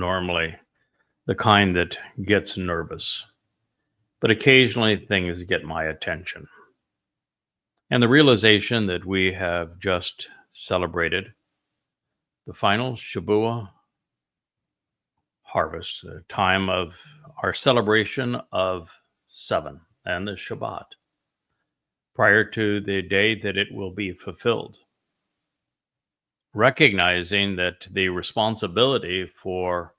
normally the kind that gets nervous, but occasionally things get my attention. And the realization that we have just celebrated the final Shabuah harvest, the time of our celebration of 7 and the Shabat, prior to the day that it will be fulfilled. Recognizing that the responsibility for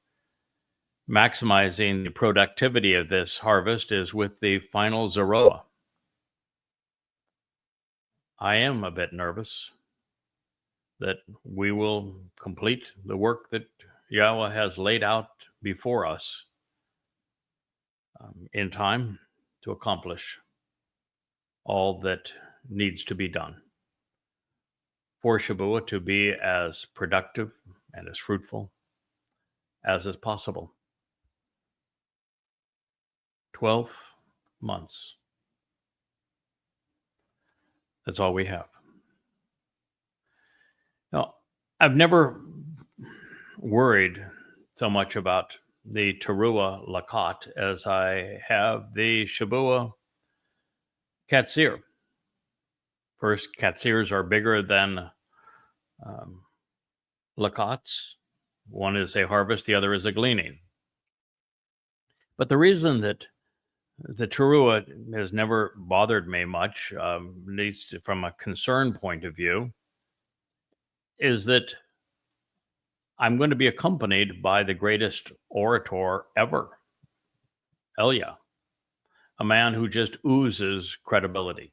maximizing the productivity of this harvest is with the final Zeroah. I am a bit nervous that we will complete the work that Yahweh has laid out before us in time to accomplish all that needs to be done for Shabuah to be as productive and as fruitful as is possible. 12 months. That's all we have. Now, I've never worried so much about the Teruah Lakat as I have the Shabuah Qatsyr. First, Qatsyrs are bigger than Lakats. One is a harvest, the other is a gleaning. But the reason that the Teruah has never bothered me much, at least from a concern point of view, is that I'm going to be accompanied by the greatest orator ever, Elia, a man who just oozes credibility.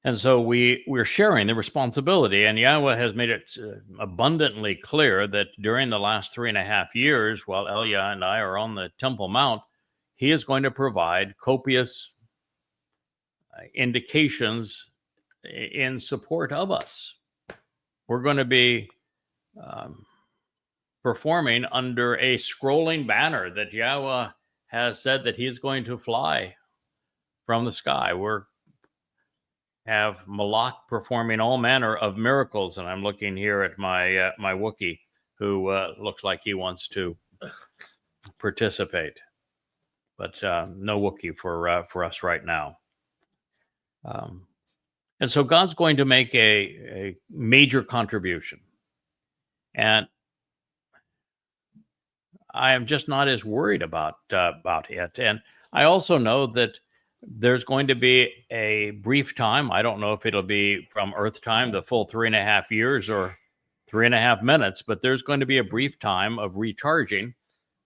And so we're sharing the responsibility, and Yahweh has made it abundantly clear that during the last 3.5 years, while Elia and I are on the Temple Mount, he is going to provide copious indications in support of us. We're going to be performing under a scrolling banner that Yahweh has said that he's going to fly from the sky. We're have Malak performing all manner of miracles, and I'm looking here at my my Wookiee, who looks like he wants to participate, but no Wookiee for us right now. And so God's going to make a major contribution, and I am just not as worried about it. And I also know that there's going to be a brief time. I don't know if it'll be from Earth time, the full 3.5 years, or 3.5 minutes, but there's going to be a brief time of recharging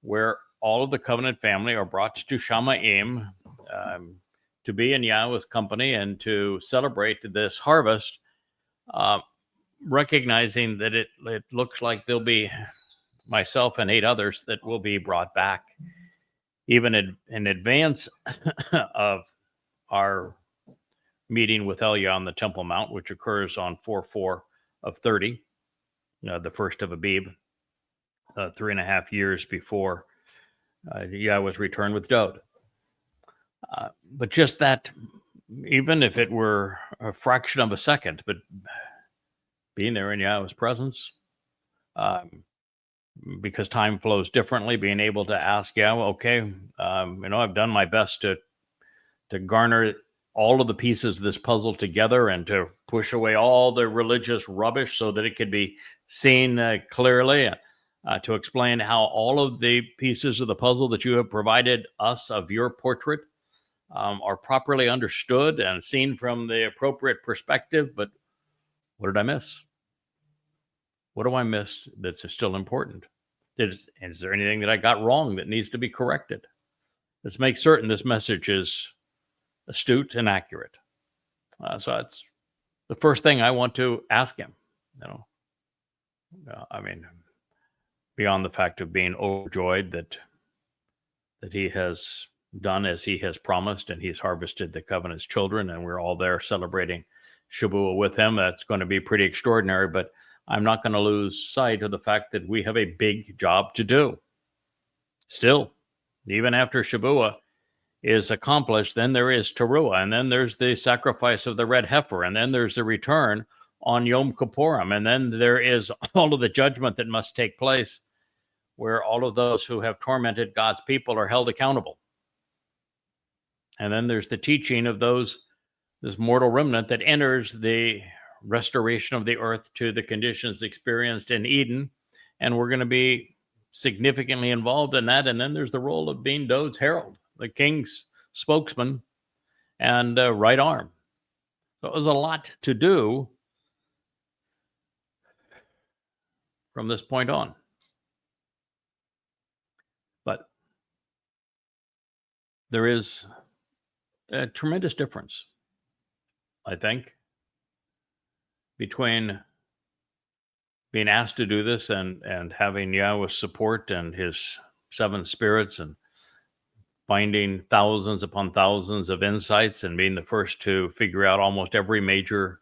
where all of the covenant family are brought to Shamayim to be in Yahweh's company and to celebrate this harvest, recognizing that it looks like there'll be myself and 8 others that will be brought back even in advance of our meeting with Elia on the Temple Mount, which occurs on 4/4 of 30, the first of Abib, 3.5 years before Yahweh's return with Dod. But just that, even if it were a fraction of a second, but being there in Yahweh's presence, because time flows differently, being able to ask Yahweh, okay, I've done my best to garner all of the pieces of this puzzle together and to push away all the religious rubbish so that it could be seen clearly, to explain how all of the pieces of the puzzle that you have provided us of your portrait are properly understood and seen from the appropriate perspective. But what did I miss? What do I miss that's still important? Is there anything that I got wrong that needs to be corrected? Let's make certain this message is astute and accurate. So it's the first thing I want to ask him. Beyond the fact of being overjoyed that he has done as he has promised, and he's harvested the covenant's children, and we're all there celebrating Shabuah with him. That's going to be pretty extraordinary, but I'm not going to lose sight of the fact that we have a big job to do. Still, even after Shabuah is accomplished, then there is Teruah, and then there's the sacrifice of the red heifer, and then there's the return on Yom Kippurim, and then there is all of the judgment that must take place where all of those who have tormented God's people are held accountable. And then there's the teaching of this mortal remnant that enters the restoration of the earth to the conditions experienced in Eden. And we're going to be significantly involved in that. And then there's the role of being Dod's herald, the king's spokesman and right arm. So it was a lot to do from this point on. But there is a tremendous difference, I think, between being asked to do this and having Yahweh's support and his 7 spirits and finding thousands upon thousands of insights and being the first to figure out almost every major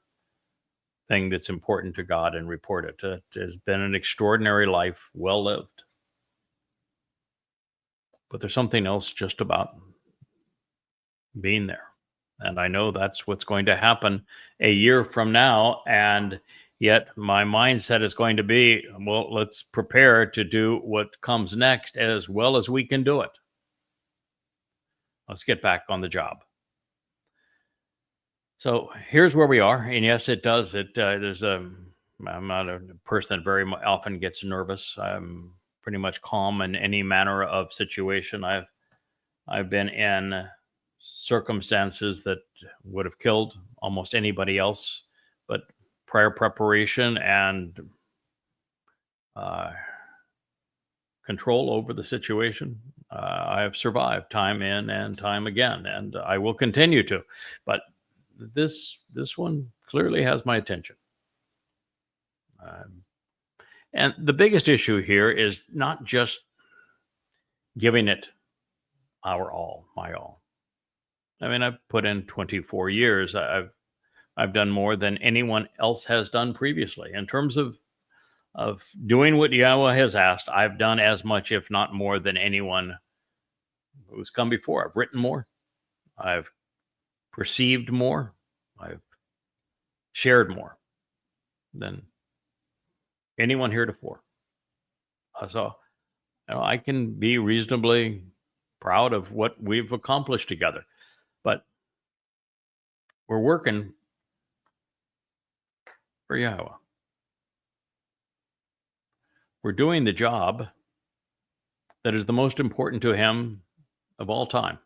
thing that's important to God and report it. It has been an extraordinary life, well lived. But there's something else just about being there. And I know that's what's going to happen a year from now. And yet my mindset is going to be, well, let's prepare to do what comes next as well as we can do it. Let's get back on the job. So here's where we are. And yes, it does. I'm not a person that very often gets nervous. I'm pretty much calm in any manner of situation. I've been in circumstances that would have killed almost anybody else, but prior preparation and control over the situation, I have survived time in and time again, and I will continue to. But this one clearly has my attention. And the biggest issue here is not just giving it our all, my all. I mean, I've put in 24 years. I've done more than anyone else has done previously. In terms of doing what Yahweh has asked, I've done as much, if not more, than anyone who's come before. I've written more. I've perceived more. I've shared more than anyone heretofore. So I can be reasonably proud of what we've accomplished together. But we're working for Yahowah. We're doing the job that is the most important to him of all time,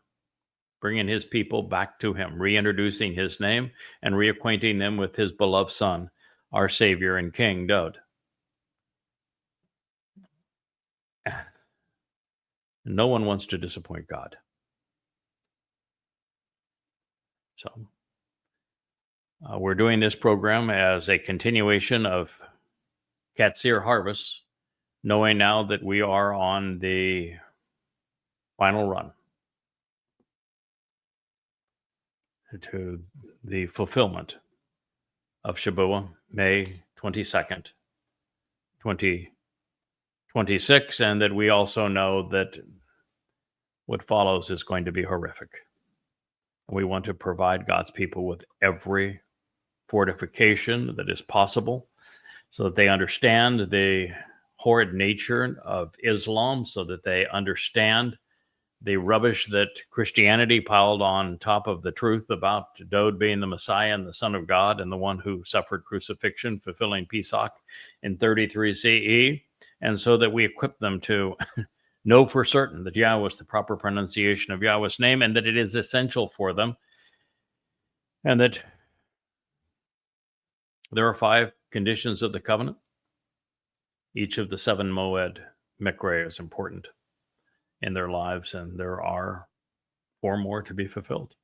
bringing his people back to him, reintroducing his name, and reacquainting them with his beloved Son, our Savior and King, Dod. No one wants to disappoint God. So we're doing this program as a continuation of Qatsyr harvest, knowing now that we are on the final run to the fulfillment of Shabat, May 22nd, 2026, and that we also know that what follows is going to be horrific. We want to provide God's people with every fortification that is possible so that they understand the horrid nature of Islam, so that they understand the rubbish that Christianity piled on top of the truth about Dod being the Messiah and the Son of God and the one who suffered crucifixion, fulfilling Pesach in 33 CE, and so that we equip them to know for certain that Yahweh is the proper pronunciation of Yahweh's name and that it is essential for them, and that there are 5 conditions of the covenant. Each of the 7 Moed Mikre is important in their lives, and there are 4 more to be fulfilled.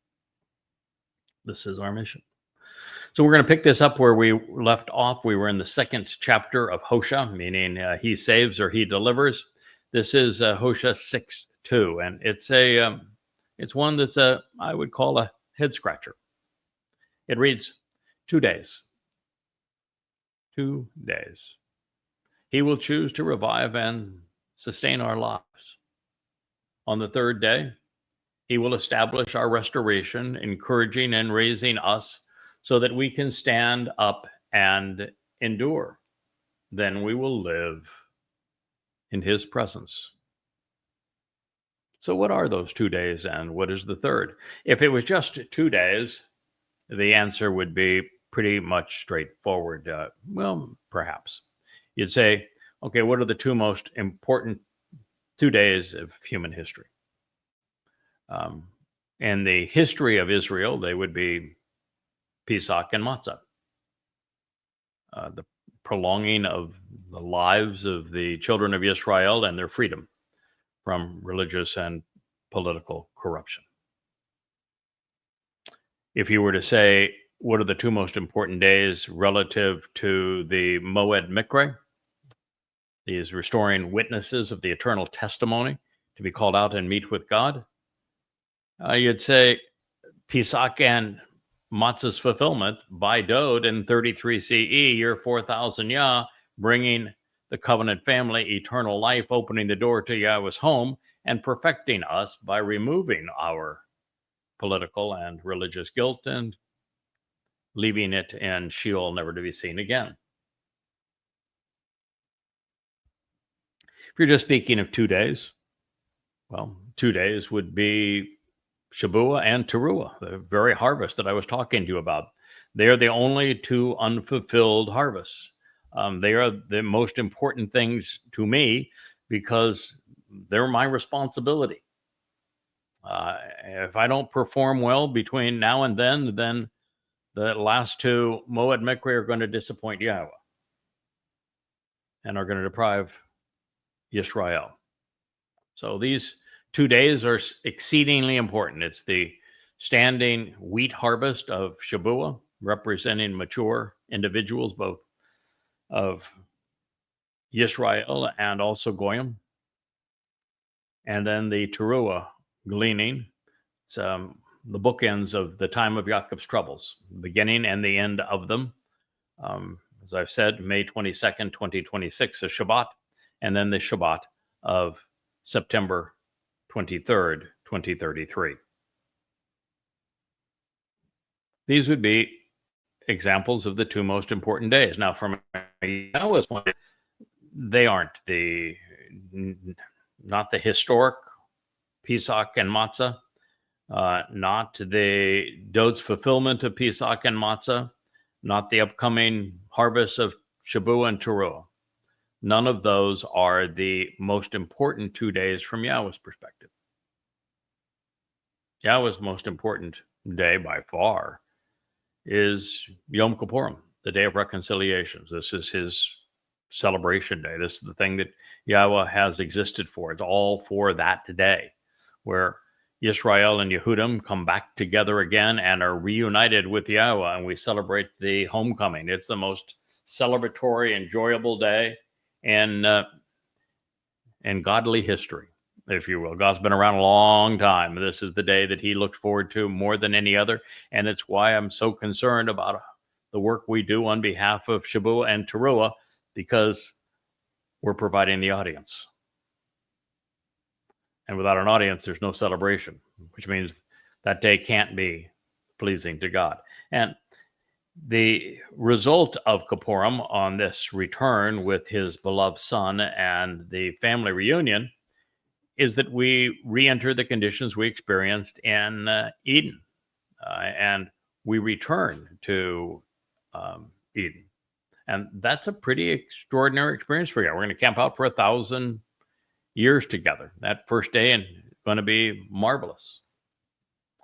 This is our mission. So we're going to pick this up where we left off. We were in the 2nd chapter of Hosea, meaning he saves or he delivers. This is Hosea 6:2, and it's one that's I would call a head scratcher. It reads, 2 days. 2 days. He will choose to revive and sustain our lives. On the 3rd day, he will establish our restoration, encouraging and raising us so that we can stand up and endure. Then we will live in his presence. So what are those 2 days and what is the third? If it was just 2 days, the answer would be pretty much straightforward. Well, perhaps. You'd say, okay, what are the two most important 2 days of human history? In the history of Israel, they would be Pesach and Matzah, the prolonging of the lives of the children of Israel and their freedom from religious and political corruption. If you were to say, what are the two most important days relative to the Moed Mikre, these restoring witnesses of the eternal testimony to be called out and meet with God, you'd say Pesach and Matzah's fulfillment by Dode in 33 CE, year 4000 Yah, bringing the covenant family eternal life, opening the door to Yahweh's home, and perfecting us by removing our political and religious guilt and leaving it in Sheol, never to be seen again. If you're just speaking of 2 days, well, 2 days would be Shabuah and Towrah, the very harvest that I was talking to you about. They are the only two unfulfilled harvests. They are the most important things to me because they're my responsibility. If I don't perform well between now and then the last two Moed Mikre are going to disappoint Yahweh and are going to deprive Yisrael. So these 2 days are exceedingly important. It's the standing wheat harvest of Shabuah, representing mature individuals, both of Yisrael and also Goyim. And then the Towrah gleaning. It's the bookends of the time of Yaakov's troubles, the beginning and the end of them. As I've said, May 22nd, 2026 is Shabat, and then the Shabat of September 23rd, 2033. These would be examples of the two most important days. Now, from Yahweh's point, they aren't not the historic Pesach and Matzah, not the Dode's fulfillment of Pesach and Matzah, not the upcoming harvest of Shabuah and Towrah. None of those are the most important 2 days from Yahweh's perspective. Yahweh's most important day by far is Yom Kippurim, the Day of Reconciliations. This is his celebration day. This is the thing that Yahweh has existed for. It's all for that day, where Yisrael and Yehudim come back together again and are reunited with Yahweh, and we celebrate the homecoming. It's the most celebratory, enjoyable day in godly history, if you will. God's been around a long time. This is the day that he looked forward to more than any other, and it's why I'm so concerned about the work we do on behalf of Shabuah and Towrah, because we're providing the audience. And without an audience, there's no celebration, which means that day can't be pleasing to God. And the result of Kippurim on this return with his beloved son and the family reunion is that we re-enter the conditions we experienced in Eden, and we return to Eden. And that's a pretty extraordinary experience for you. We're going to camp out for 1,000 years together. That first day and going to be marvelous.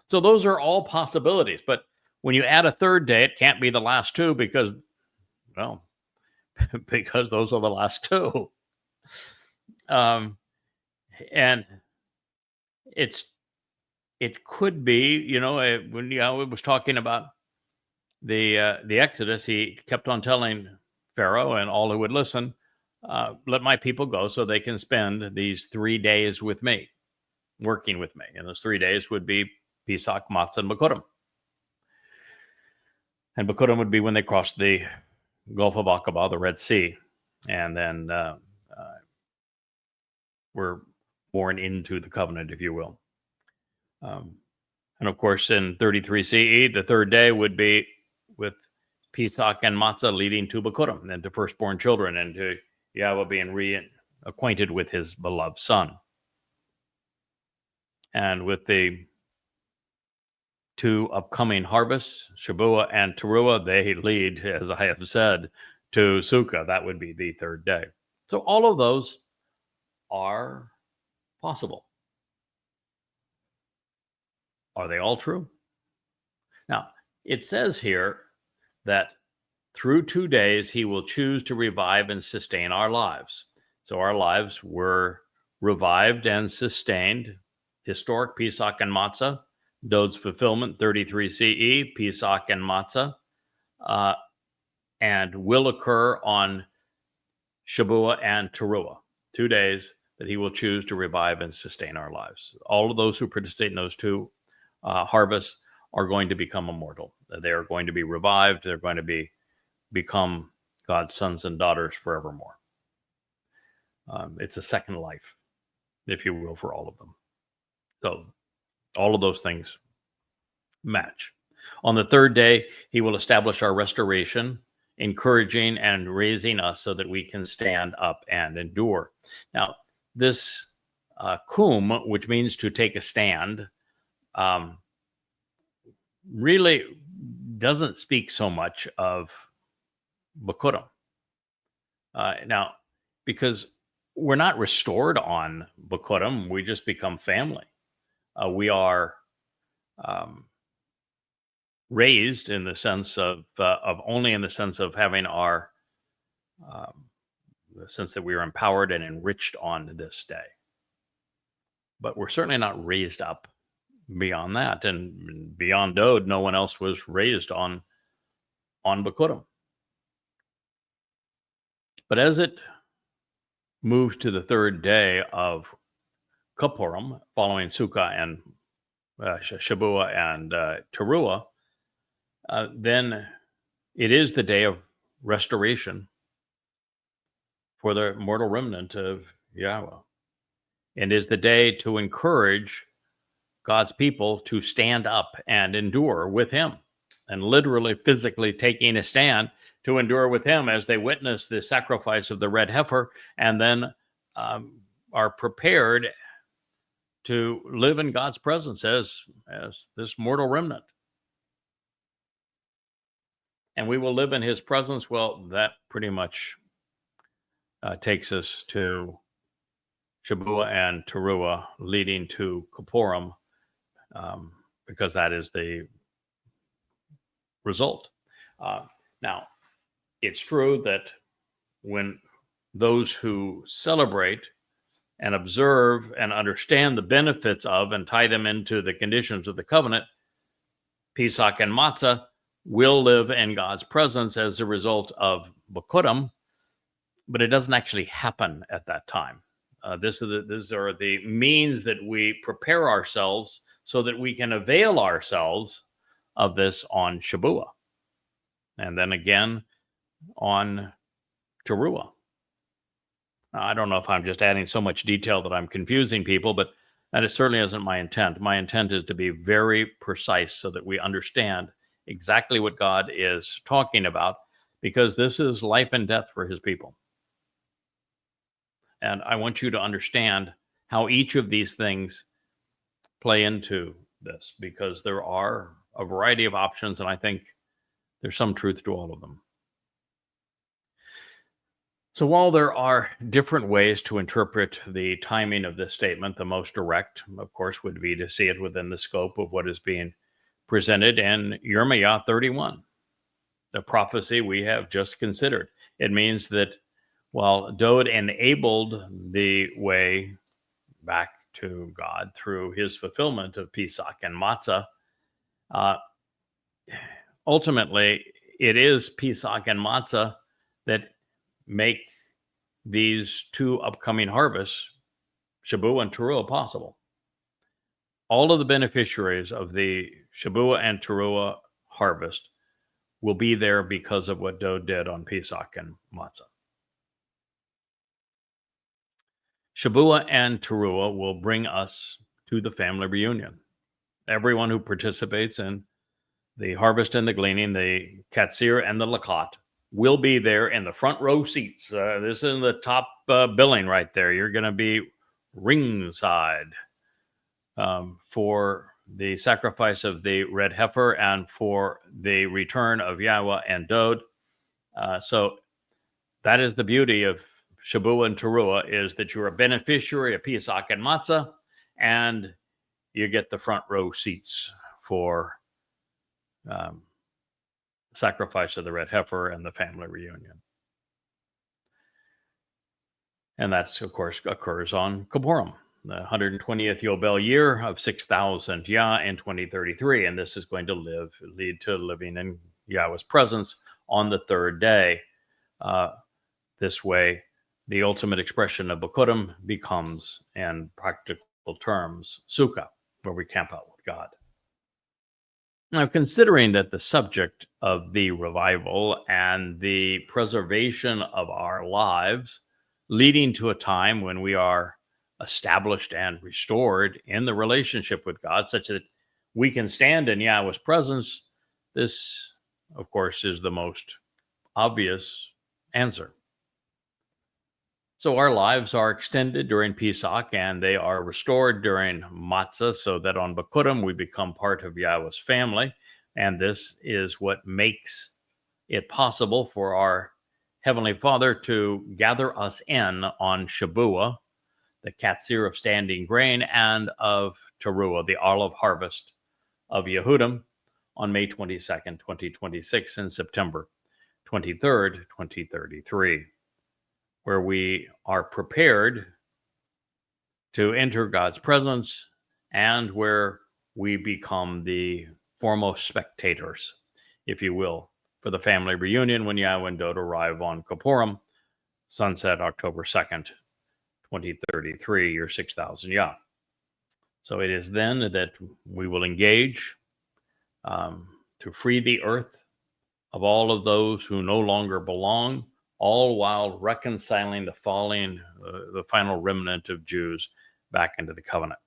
So those are all possibilities. But when you add a third day, it can't be the last two because, well, because those are the last two. And it could be, when Yahweh was talking about the Exodus, he kept on telling Pharaoh and all who would listen, let my people go so they can spend these 3 days with me, working with me. And those 3 days would be Pesach, Matzah, and Bikurim. And Bikurim would be when they crossed the Gulf of Aqaba, the Red Sea, and then were born into the covenant, if you will. And of course, in 33 CE, the third day would be with Pesach and Matzah leading to Bikurim, and to firstborn children, and to Yahweh being acquainted with his beloved son. And with the two upcoming harvests, Shabuah and Towrah, they lead, as I have said, to Sukkah. That would be the third day. So all of those are possible. Are they all true? Now, it says here that through 2 days, he will choose to revive and sustain our lives. So our lives were revived and sustained. Historic Pesach and Matzah, Dod's fulfillment, 33 CE, Pesach and Matzah, and will occur on Shabuah and Towrah, 2 days that he will choose to revive and sustain our lives. All of those who participate in those two harvests are going to become immortal. They are going to be revived. They're going to become God's sons and daughters forevermore. It's a second life, if you will, for all of them. So all of those things match. On the third day, he will establish our restoration, encouraging and raising us so that we can stand up and endure. Now, this kum, which means to take a stand, really doesn't speak so much of Bakurim. Now, because we're not restored on Bakurim, we just become family. We are raised in the sense of only in the sense of having our the sense that we are empowered and enriched on this day. But we're certainly not raised up beyond that. And beyond Dod, no one else was raised on Bakurim. But as it moves to the third day of Kippurim, following Sukkah and Shabuah and Towrah, then it is the day of restoration for the mortal remnant of Yahweh. And is the day to encourage God's people to stand up and endure with him, and literally, physically taking a stand to endure with him as they witness the sacrifice of the red heifer, and then are prepared to live in God's presence as this mortal remnant. And we will live in his presence. Well, that pretty much takes us to Shabuah and Towrah, leading to Kippurim, because that is the result. Now, it's true that when those who celebrate and observe and understand the benefits of and tie them into the conditions of the covenant, Pesach and Matzah will live in God's presence as a result of Bakurim, but it doesn't actually happen at that time. These are the means that we prepare ourselves so that we can avail ourselves of this on Shabuah, and then again on Towrah. I don't know if I'm just adding so much detail that I'm confusing people, but that certainly isn't my intent. My intent is to be very precise so that we understand exactly what God is talking about, because this is life and death for his people. And I want you to understand how each of these things play into this, because there are a variety of options, and I think there's some truth to all of them. So while there are different ways to interpret the timing of this statement, the most direct, of course, would be to see it within the scope of what is being presented in Yirmiyah 31, the prophecy we have just considered. It means that while Dod enabled the way back to God through his fulfillment of Pesach and Matzah, ultimately it is Pesach and Matzah that make these two upcoming harvests, Shabuah and Towrah, possible. All of the beneficiaries of the Shabuah and Towrah harvest will be there because of what Dod did on Pesach and Matzah. Shabuah and Towrah will bring us to the family reunion. Everyone who participates in the harvest and the gleaning, the Qatsyr and the Lakat, will be there in the front row seats. This is the top billing right there. You're going to be ringside for the sacrifice of the red heifer and for the return of Yahowah and Dod. So that is the beauty of Shabuah and Towrah, is that you're a beneficiary of Pesach and Matzah, and you get the front row seats for sacrifice of the red heifer and the family reunion. And that's, of course, occurs on Kippurim, the 120th Yobel year of 6,000 Yah in 2033. And this is going to lead to living in Yahweh's presence on the third day. This way, the ultimate expression of Bikurim becomes, in practical terms, Sukkah, where we camp out with God. Now, considering that the subject of the revival and the preservation of our lives, leading to a time when we are established and restored in the relationship with God, such that we can stand in Yahweh's presence, this, of course, is the most obvious answer. So our lives are extended during Pesach, and they are restored during Matzah, so that on Bikurim we become part of Yahweh's family. And this is what makes it possible for our Heavenly Father to gather us in on Shabuah, the Qatsyr of standing grain, and of Towrah, the olive harvest of Yehudim, on May 22nd, 2026, and September 23rd, 2033. Where we are prepared to enter God's presence and where we become the foremost spectators, if you will, for the family reunion when Yahowah and Dod arrive on Kippurim, sunset October 2nd, 2033, year 6,000 Yah. So it is then that we will engage to free the earth of all of those who no longer belong, all while reconciling the final remnant of Jews back into the covenant.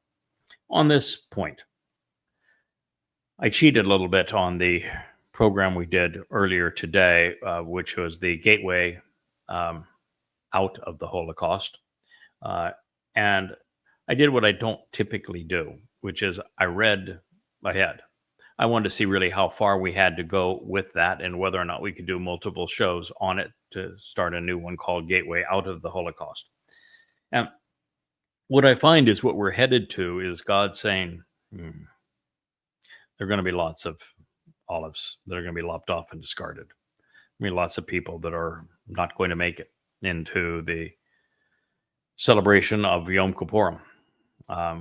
On this point, I cheated a little bit on the program we did earlier today, which was the gateway out of the Holocaust. And I did what I don't typically do, which is I read ahead. I wanted to see really how far we had to go with that and whether or not we could do multiple shows on it to start a new one called Gateway Out of the Holocaust. And what I find is what we're headed to is God saying, there are going to be lots of olives that are going to be lopped off and discarded. I mean, lots of people that are not going to make it into the celebration of Yom Kippurim.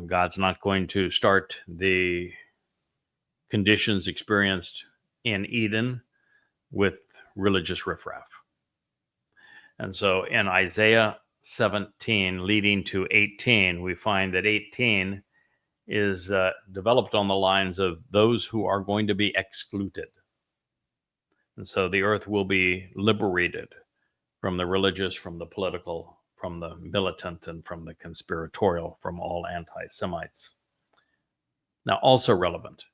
God's not going to start the conditions experienced in Eden with religious riffraff. And so in Isaiah 17 leading to 18, we find that 18 is developed on the lines of those who are going to be excluded. And so the earth will be liberated from the religious, from the political, from the militant, and from the conspiratorial, from all anti-Semites. Now, also relevant,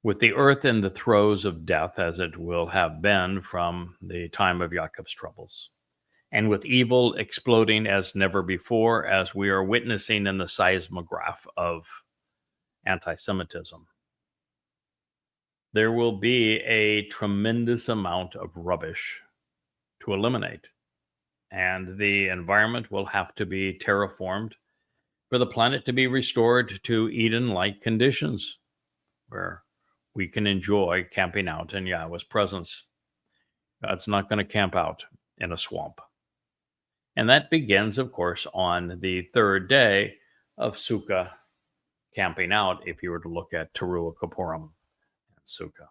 with the earth in the throes of death, as it will have been from the time of Jacob's troubles, and with evil exploding as never before, as we are witnessing in the seismograph of anti-Semitism, there will be a tremendous amount of rubbish to eliminate. And the environment will have to be terraformed for the planet to be restored to Eden-like conditions, where we can enjoy camping out in Yahweh's presence. God's not going to camp out in a swamp. And that begins, of course, on the third day of Sukkah camping out, if you were to look at Towrah, Kippurim, and Sukkah.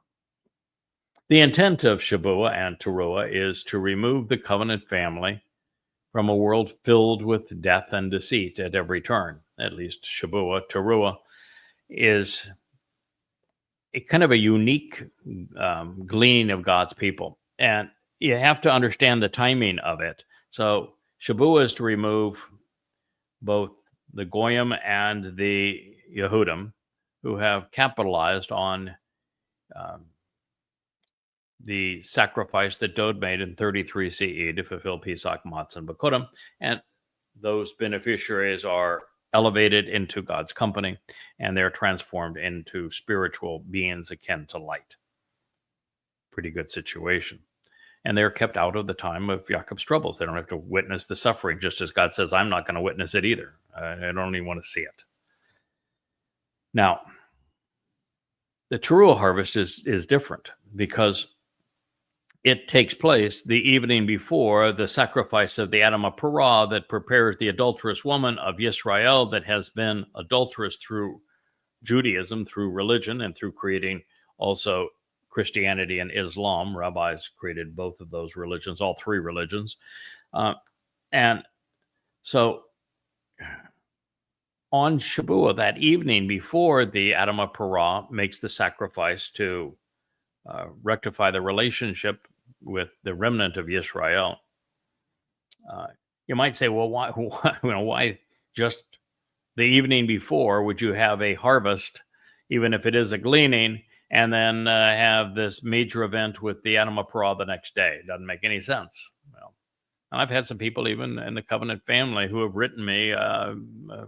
The intent of Shabuah and Towrah is to remove the covenant family from a world filled with death and deceit at every turn. At least Shabuah, Towrah is a kind of a unique gleaning of God's people. And you have to understand the timing of it. So Shabuah is to remove both the Goyim and the Yehudim, who have capitalized on the sacrifice that Dod made in 33 CE to fulfill Pesach, Matzah, and Bakurim, and those beneficiaries are elevated into God's company, and they're transformed into spiritual beings akin to light. Pretty good situation. And they're kept out of the time of Jacob's troubles. They don't have to witness the suffering, just as God says, I'm not going to witness it either. I don't even want to see it. Now, the Towrah harvest is different because it takes place the evening before the sacrifice of the Adam of Parah that prepares the adulterous woman of Yisrael that has been adulterous through Judaism, through religion, and through creating also Christianity and Islam. Rabbis created both of those religions, all three religions. And so on Shabuah, that evening before the Adam of Parah makes the sacrifice to rectify the relationship with the remnant of Israel, you might say, well, why just the evening before would you have a harvest, even if it is a gleaning, and then have this major event with the Adam of Parah the next day? It doesn't make any sense. Well, and I've had some people even in the covenant family who have written me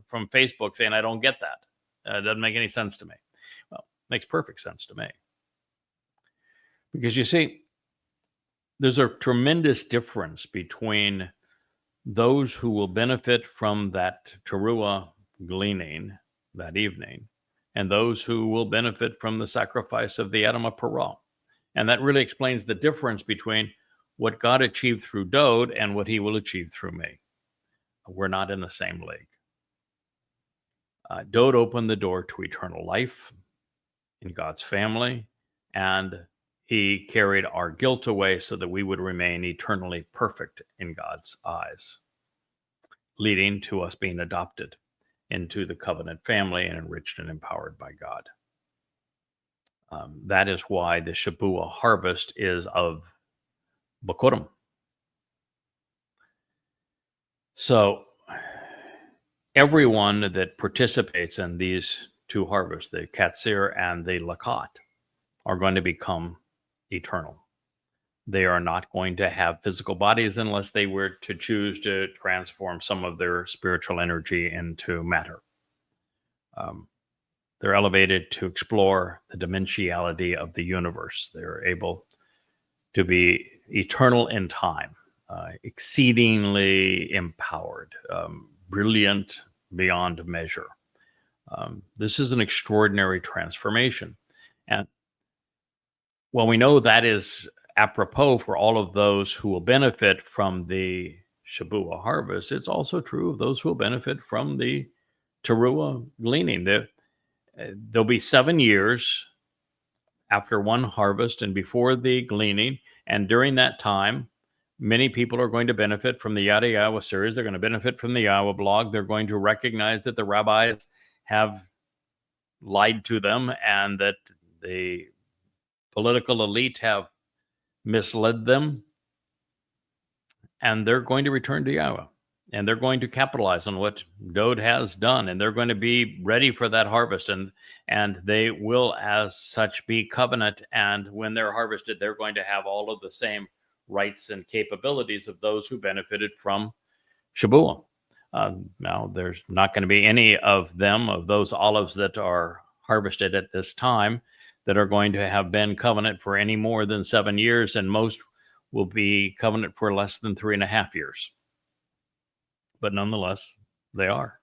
from Facebook saying, I don't get that. It doesn't make any sense to me. Well, it makes perfect sense to me. Because you see, there's a tremendous difference between those who will benefit from that teruah gleaning that evening and those who will benefit from the sacrifice of the Adam of Parah. And that really explains the difference between what God achieved through Dod and what he will achieve through me. We're not in the same league. Dod opened the door to eternal life in God's family, and he carried our guilt away so that we would remain eternally perfect in God's eyes, leading to us being adopted into the covenant family and enriched and empowered by God. That is why the Shabuah harvest is of Bakurim. So everyone that participates in these two harvests, the Qatsyr and the Lakat, are going to become eternal. They are not going to have physical bodies unless they were to choose to transform some of their spiritual energy into matter. They're elevated to explore the dimensionality of the universe. They're able to be eternal in time, exceedingly empowered, brilliant beyond measure. This is an extraordinary transformation. And well, we know that is apropos for all of those who will benefit from the Shabuah harvest. It's also true of those who will benefit from the teruah gleaning. There'll be 7 years after one harvest and before the gleaning. And during that time, many people are going to benefit from the Yada Yahowah series. They're going to benefit from the Yahowah blog. They're going to recognize that the rabbis have lied to them and that the political elite have misled them. And they're going to return to Yahowah. And they're going to capitalize on what Dod has done. And they're going to be ready for that harvest. And they will, as such, be covenant. And when they're harvested, they're going to have all of the same rights and capabilities of those who benefited from Shabuah. Now, there's not going to be any of them, of those olives that are harvested at this time, that are going to have been covenant for any more than 7 years. And most will be covenant for less than 3.5 years. But nonetheless, they are.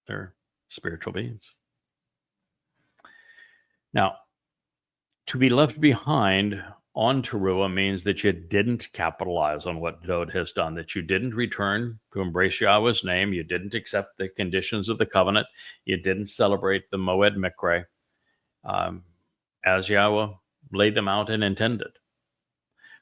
They're spiritual beings. Now, to be left behind on teruah means that you didn't capitalize on what Dod has done, that you didn't return to embrace Yahweh's name, you didn't accept the conditions of the covenant, you didn't celebrate the Moed Mikre as Yahweh laid them out and intended.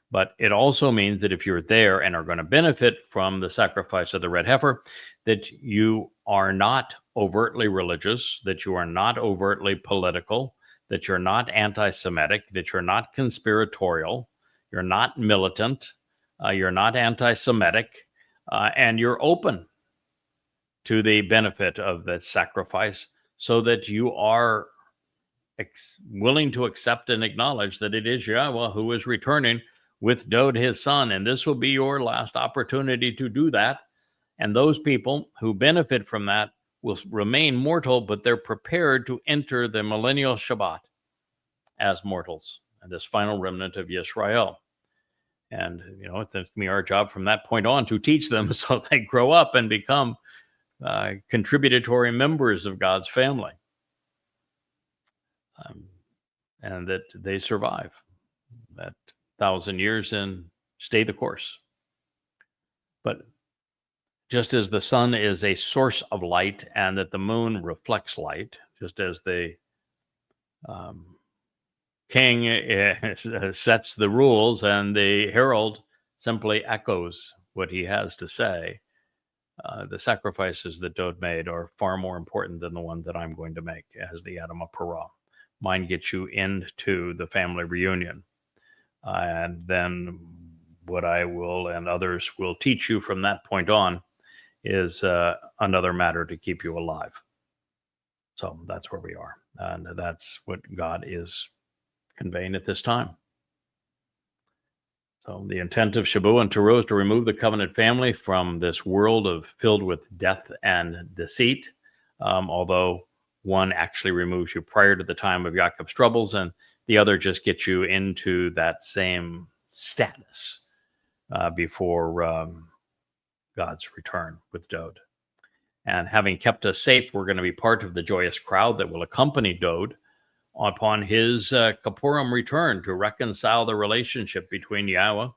But it also means that if you're there and are going to benefit from the sacrifice of the red heifer, that you are not overtly religious, that you are not overtly political, that you're not anti-Semitic, that you're not conspiratorial, you're not militant, you're not anti-Semitic, and you're open to the benefit of that sacrifice so that you are willing to accept and acknowledge that it is Yahowah who is returning with Dod, his son. And this will be your last opportunity to do that. And those people who benefit from that will remain mortal, but they're prepared to enter the millennial Shabat as mortals, and this final remnant of Yisrael. And, it's going to be our job from that point on to teach them so they grow up and become contributory members of God's family. And that they survive that 1,000 years and stay the course. But just as the sun is a source of light and that the moon reflects light, just as the king sets the rules and the herald simply echoes what he has to say, the sacrifices that Dod made are far more important than the one that I'm going to make as the Adam of Parah. Mine gets you into the family reunion. And then what I will and others will teach you from that point on is another matter to keep you alive. So that's where we are. And that's what God is conveying at this time. So the intent of Shabuah and Towrah is to remove the covenant family from this world filled with death and deceit, although one actually removes you prior to the time of Yaakov's troubles, and the other just gets you into that same status before God's return with Dod. And having kept us safe, we're going to be part of the joyous crowd that will accompany Dod upon his Kippurim return to reconcile the relationship between Yahowah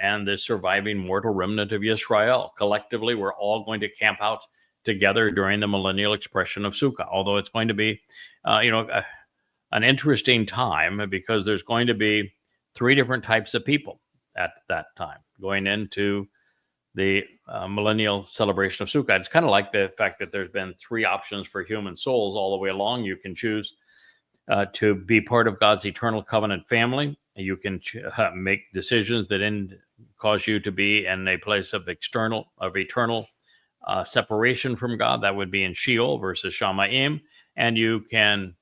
and the surviving mortal remnant of Yisrael. Collectively, we're all going to camp out together during the millennial expression of Sukkah, although it's going to be, an interesting time because there's going to be 3 different types of people at that time going into the millennial celebration of Sukkah. It's kind of like the fact that there's been 3 options for human souls all the way along. You can choose to be part of God's eternal covenant family. You can make decisions that cause you to be in a place of eternal separation from God. That would be in Sheol versus Shamayim. And you can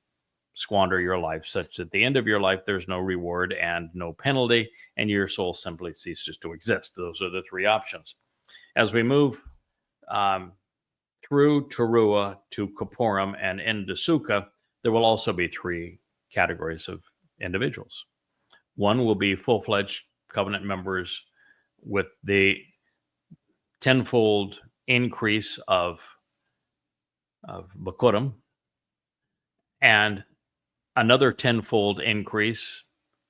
squander your life such that at the end of your life, there's no reward and no penalty, and your soul simply ceases to exist. Those are the 3 options. As we move through Towrah to Kippurim and into Sukkah, there will also be 3 categories of individuals. One will be full-fledged covenant members with the tenfold increase of Bakurim, and another tenfold increase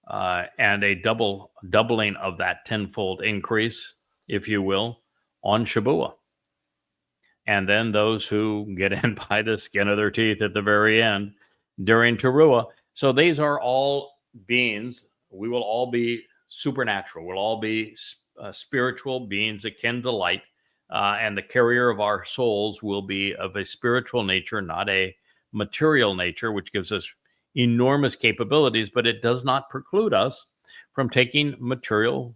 and a doubling of that tenfold increase, if you will, on Shabuah. And then those who get in by the skin of their teeth at the very end during Towrah. So these are all beings. We will all be supernatural. We'll all be spiritual beings akin to light. And the carrier of our souls will be of a spiritual nature, not a material nature, which gives us enormous capabilities, but it does not preclude us from taking material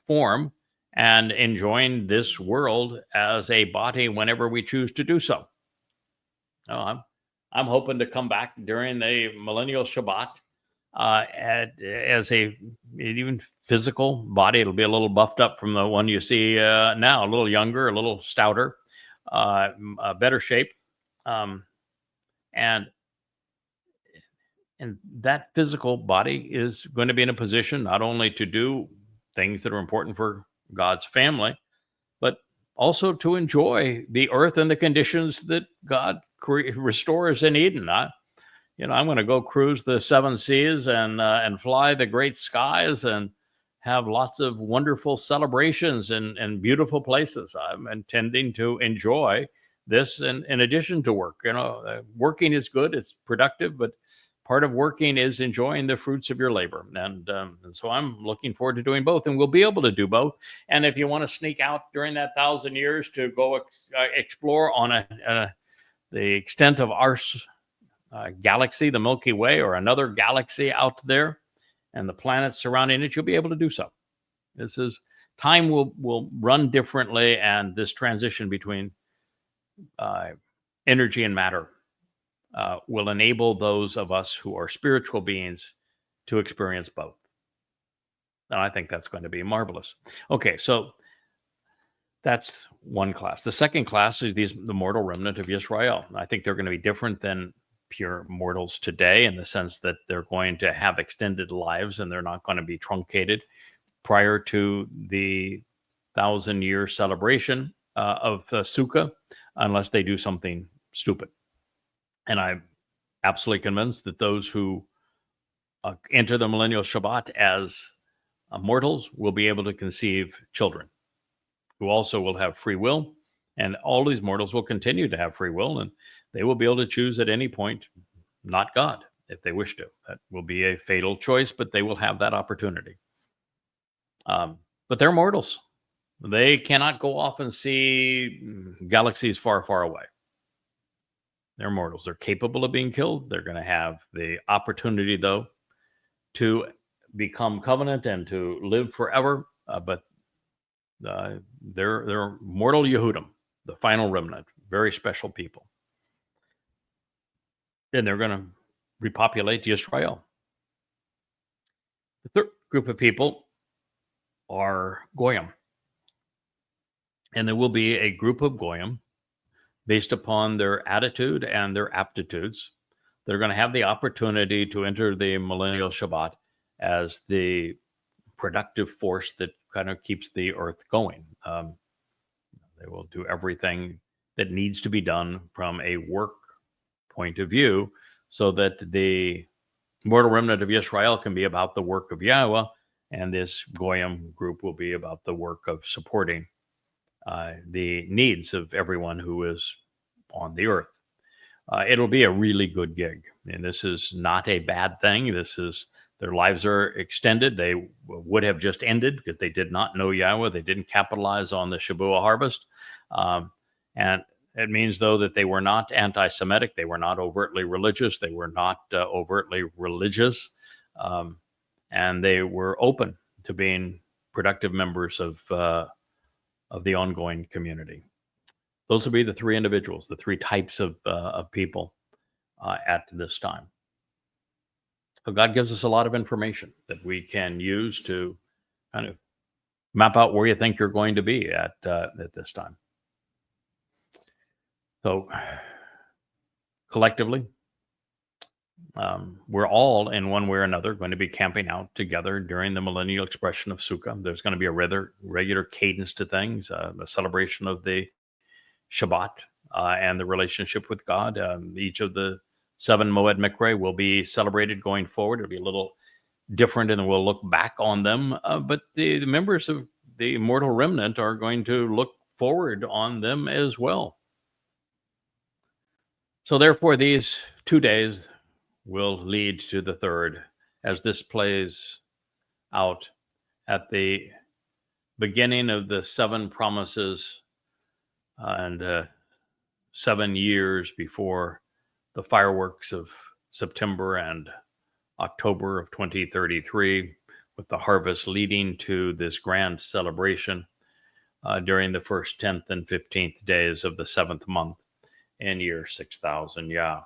form and enjoying this world as a body whenever we choose to do so. I'm hoping to come back during the millennial Shabbat as a even physical body. It'll be a little buffed up from the one you see now, a little younger, a little stouter, better shape, and that physical body is going to be in a position not only to do things that are important for God's family, but also to enjoy the earth and the conditions that God restores in Eden. I'm going to go cruise the 7 seas and fly the great skies and have lots of wonderful celebrations and beautiful places. I'm intending to enjoy this in addition to work. Working is good; it's productive, but part of working is enjoying the fruits of your labor. And so I'm looking forward to doing both, and we'll be able to do both. And if you want to sneak out during that 1,000 years to go explore on the extent of our galaxy, the Milky Way, or another galaxy out there, and the planets surrounding it, you'll be able to do so. Time will run differently, and this transition between energy and matter will enable those of us who are spiritual beings to experience both. And I think that's going to be marvelous. Okay, so that's one class. The second class is the mortal remnant of Israel. I think they're going to be different than pure mortals today in the sense that they're going to have extended lives and they're not going to be truncated prior to the 1,000-year celebration of Sukkah, unless they do something stupid. And I'm absolutely convinced that those who enter the millennial Shabbat as mortals will be able to conceive children who also will have free will. And all these mortals will continue to have free will, and they will be able to choose at any point not God if they wish to. That will be a fatal choice, but they will have that opportunity. But they're mortals. They cannot go off and see galaxies far, far away. They're mortals. They're capable of being killed. They're going to have the opportunity, though, to become covenant and to live forever. But they're mortal Yehudim, the final remnant, very special people. And they're going to repopulate Yisrael. The third group of people are Goyim. And there will be a group of Goyim based upon their attitude and their aptitudes. They're going to have the opportunity to enter the millennial Shabbat as the productive force that kind of keeps the earth going. They will do everything that needs to be done from a work point of view so that the mortal remnant of Israel can be about the work of Yahweh, and this Goyim group will be about the work of supporting the needs of everyone who is on the earth. It'll be a really good gig, and this is not a bad thing. Their lives are extended. They would have just ended because they did not know Yahweh. They didn't capitalize on the Shabuah harvest. And it means, though, that they were not anti-Semitic. They were not overtly religious. They were not overtly religious. And they were open to being productive members of the ongoing community. Those will be the three individuals, the three types of people at this time. So God gives us a lot of information that we can use to kind of map out where you think you're going to be at this time. So collectively, we're all in one way or another going to be camping out together during the millennial expression of Sukkah. There's going to be a regular cadence to things, a celebration of the Shabbat and the relationship with God. Each of the 7 Moed Mikre will be celebrated going forward. It'll be a little different, and we'll look back on them. But the members of the immortal remnant are going to look forward on them as well. So therefore, these 2 days will lead to the third, as this plays out at the beginning of the 7 promises and 7 years before the fireworks of September and October of 2033, with the harvest leading to this grand celebration during the first 10th and 15th days of the 7th month in year 6000 Yah.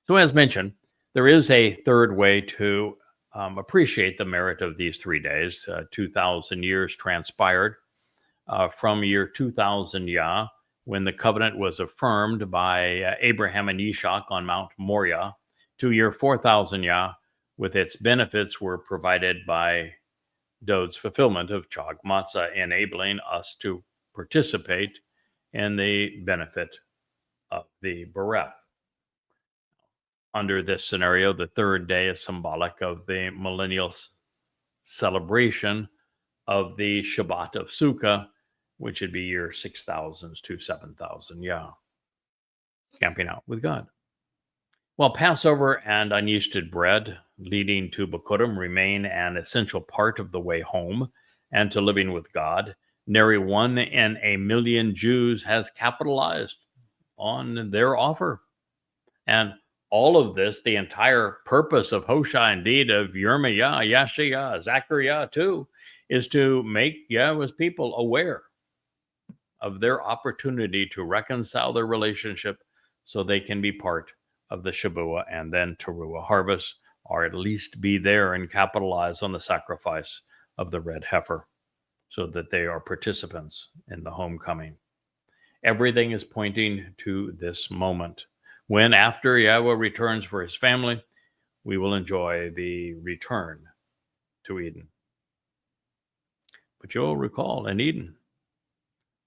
So as mentioned, there is a third way to appreciate the merit of these 3 days. 2,000 years transpired from year 2000 Yah, when the covenant was affirmed by Abraham and Yishak on Mount Moriah, to year 4000 Yah, with its benefits were provided by Dod's fulfillment of Chag Matzah, enabling us to participate in the benefit of the Bereth. Under this scenario, the third day is symbolic of the millennial celebration of the Shabbat of Sukkah, which would be year 6000 to 7000 Yah, camping out with God. While Passover and unyeasted bread leading to Bikurim remain an essential part of the way home and to living with God, nary one in a million Jews has capitalized on their offer. And all of this, the entire purpose of Hosha, indeed, of Yirmiyah, Yashayah, Zechariah too, is to make Yahweh's people aware of their opportunity to reconcile their relationship so they can be part of the Shabuah and then Teruah harvest, or at least be there and capitalize on the sacrifice of the red heifer so that they are participants in the homecoming. Everything is pointing to this moment when, after Yahweh returns for his family, we will enjoy the return to Eden. But you'll recall in Eden,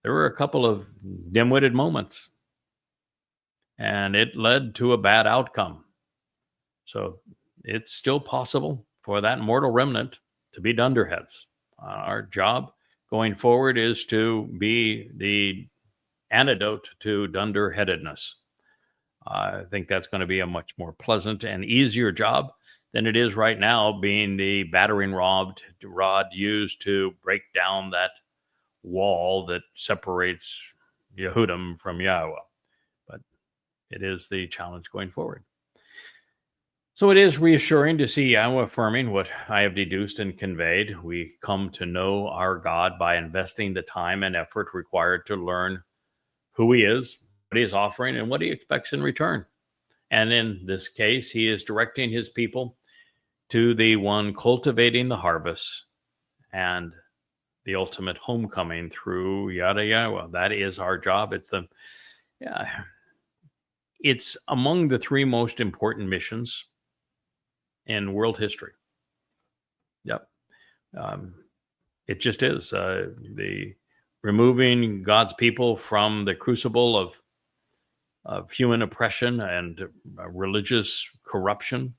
there were a couple of dim-witted moments, and it led to a bad outcome. So it's still possible for that mortal remnant to be dunderheads. Our job going forward is to be the antidote to dunderheadedness. I think that's going to be a much more pleasant and easier job than it is right now, being the battering rod used to break down that wall that separates Yehudim from Yahowah. But it is the challenge going forward. So it is reassuring to see Yahowah affirming what I have deduced and conveyed. We come to know our God by investing the time and effort required to learn who he is, what he is offering, and what he expects in return. And in this case, he is directing his people to the one cultivating the harvest and the ultimate homecoming through Yada Yahowah. That is our job. It's among the three most important missions in world history. Yep. It just is. The removing God's people from the crucible of human oppression and religious corruption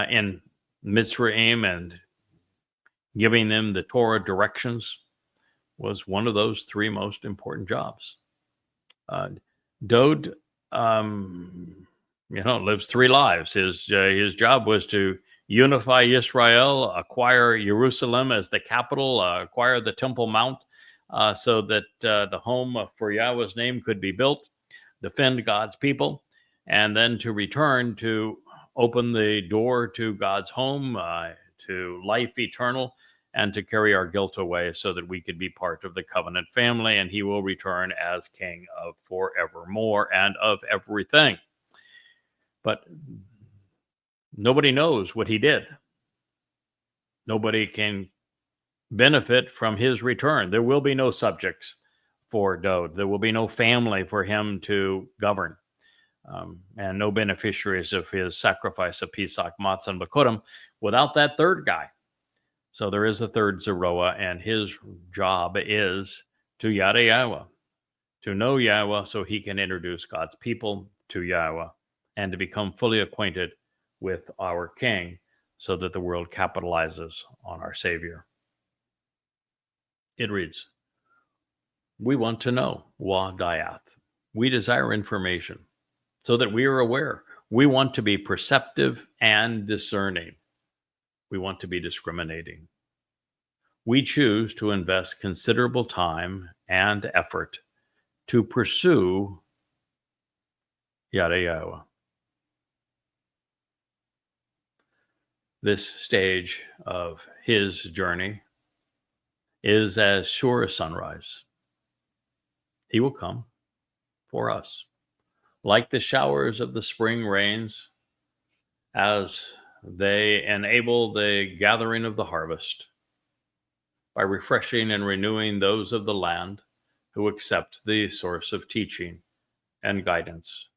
in Mitzrayim and giving them the Torah directions was one of those three most important jobs. Dode, lives three lives. His job was to unify Israel, acquire Jerusalem as the capital, acquire the Temple Mount, so that the home for Yahweh's name could be built, defend God's people, and then to return to open the door to God's home, to life eternal, and to carry our guilt away so that we could be part of the covenant family, and he will return as king of forevermore and of everything. But nobody knows what he did. Nobody can benefit from his return. There will be no subjects for Dode. There will be no family for him to govern, and no beneficiaries of his sacrifice of Pesach, Matzah, and Bikurim without that third guy. So there is a third Zeroah, and his job is to Yada Yahowah, to know Yahweh so he can introduce God's people to Yahweh and to become fully acquainted with our King so that the world capitalizes on our Savior. It reads, we want to know, Wa Dayath. We desire information so that we are aware. We want to be perceptive and discerning. We want to be discriminating. We choose to invest considerable time and effort to pursue Yada Yahowah. This stage of his journey is as sure as sunrise. He will come for us, like the showers of the spring rains, as they enable the gathering of the harvest by refreshing and renewing those of the land who accept the source of teaching and guidance,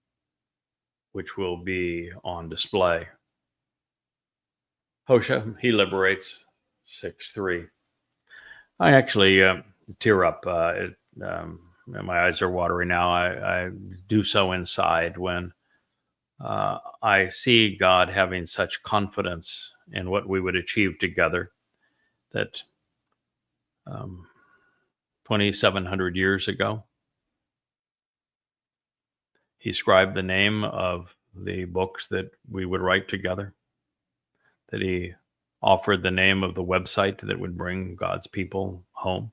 which will be on display. Hosea, he liberates 6:3. I actually tear up. My eyes are watery now. I do so inside when I see God having such confidence in what we would achieve together that 2,700 years ago, he scribed the name of the books that we would write together, that he offered the name of the website that would bring God's people home,